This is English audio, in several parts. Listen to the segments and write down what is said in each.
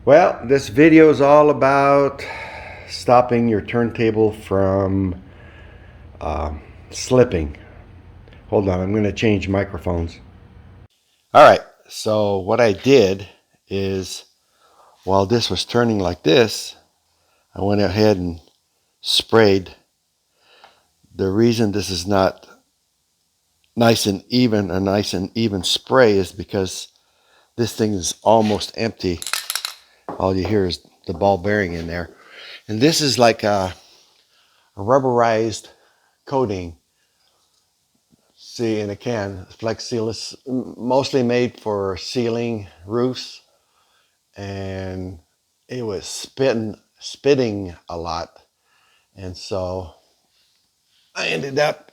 Well, this video is all about stopping your turntable from slipping. Hold on, I'm going to change microphones. All right, so what I did is while this was turning like this, I went ahead and sprayed. The reason this is not a nice and even spray is because this thing is almost empty. All you hear is the ball bearing in there. And this is like a rubberized coating. See, in a can, Flex Seal is mostly made for sealing roofs, and it was spitting a lot, and so I ended up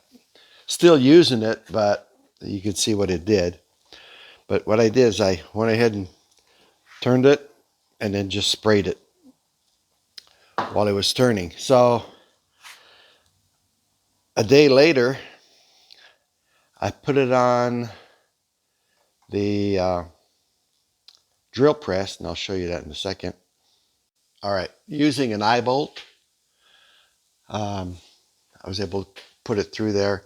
still using it, but you can see what it did. But what I did is I went ahead and turned it and then just sprayed it while it was turning. So a day later, I put it on the drill press, and I'll show you that in a second. All right, using an eye bolt, I was able to put it through there,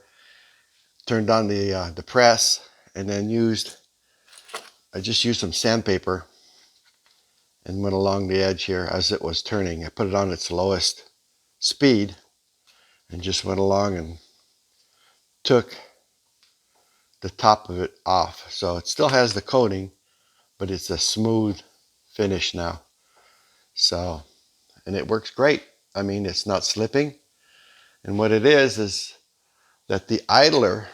turned on the press, and then I just used some sandpaper and went along the edge here as it was turning. I put it on its lowest speed and just went along and took the top of it off. So it still has the coating, but it's a smooth finish now. So, and it works great. I mean, it's not slipping. And what it is that the idler,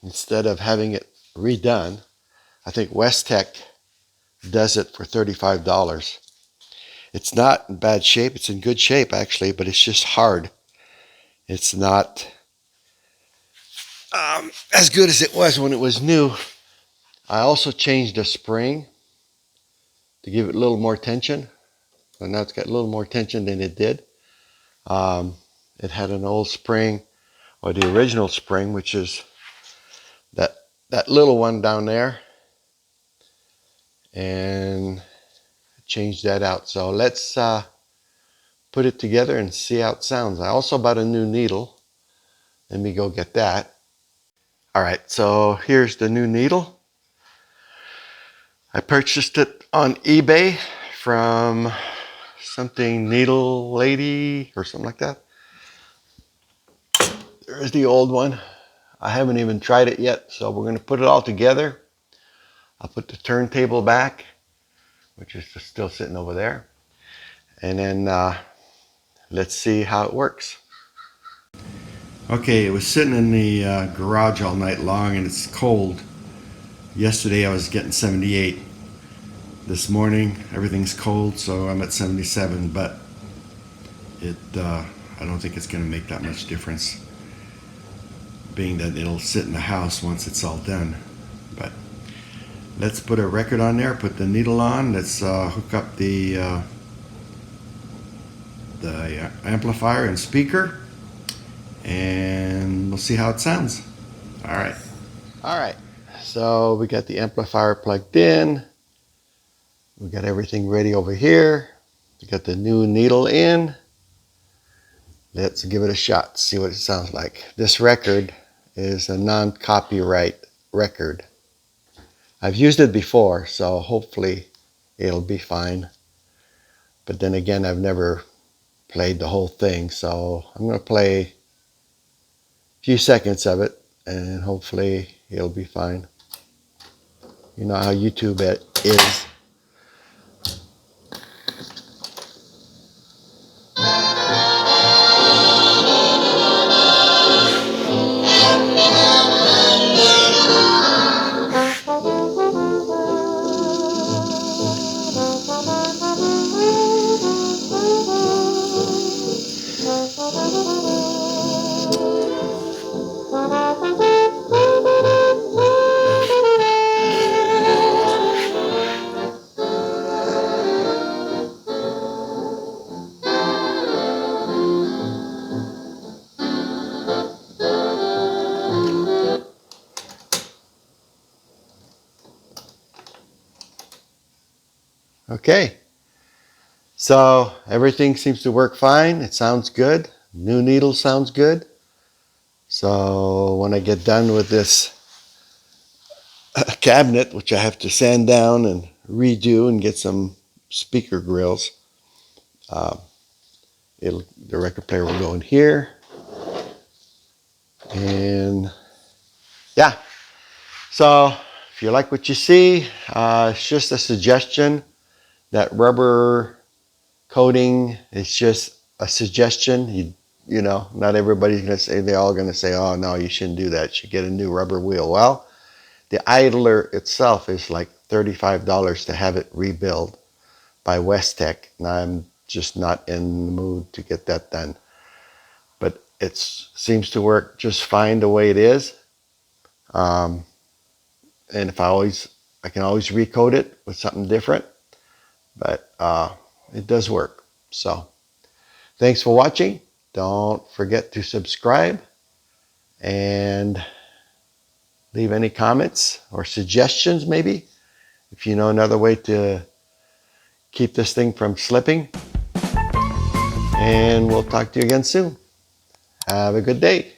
instead of having it redone, I think West Tech does it for $35. It's not in bad shape. It's in good shape, actually, but it's just hard. It's not as good as it was when it was new. I also changed the spring to give it a little more tension. So now it's got a little more tension than it did. It had an old spring, or the original spring, which is that little one down there, and change that out. So let's put it together and see how it sounds. I also bought a new needle. Let me go get that. All right, so here's the new needle. I purchased it on eBay from something Needle Lady or something like that. There's the old one. I haven't even tried it yet, so we're going to put it all together. I'll put the turntable back, which is just still sitting over there, and then let's see how it works. Okay, it was sitting in the garage all night long, and it's cold. Yesterday I was getting 78. This morning everything's cold, so I'm at 77, but I don't think it's going to make that much difference, being that it'll sit in the house once it's all done. But let's put a record on there, put the needle on, let's hook up the amplifier and speaker, and we'll see how it sounds. All right, so we got the amplifier plugged in, we got everything ready over here, we got the new needle in. Let's give it a shot, see what it sounds like. This record is a non-copyright record. I've used it before, so hopefully it'll be fine. But then again, I've never played the whole thing, so I'm going to play a few seconds of it, and hopefully it'll be fine. You know how YouTube is. Okay, So everything seems to work fine. It sounds good. New needle sounds good. So when I get done with this cabinet, which I have to sand down and redo and get some speaker grills, uh, the record player will go in here. And yeah, so if you like what you see, it's just a suggestion. That rubber coating is just a suggestion. You know, not everybody's going to say, they're all going to say, oh no, you shouldn't do that. You should get a new rubber wheel. Well, the idler itself is like $35 to have it rebuilt by Westech. And I'm just not in the mood to get that done. But it seems to work just fine the way it is. And if I can always recoat it with something different. But it does work. So thanks for watching. Don't forget to subscribe and leave any comments or suggestions maybe if you know another way to keep this thing from slipping. And we'll talk to you again soon. Have a good day.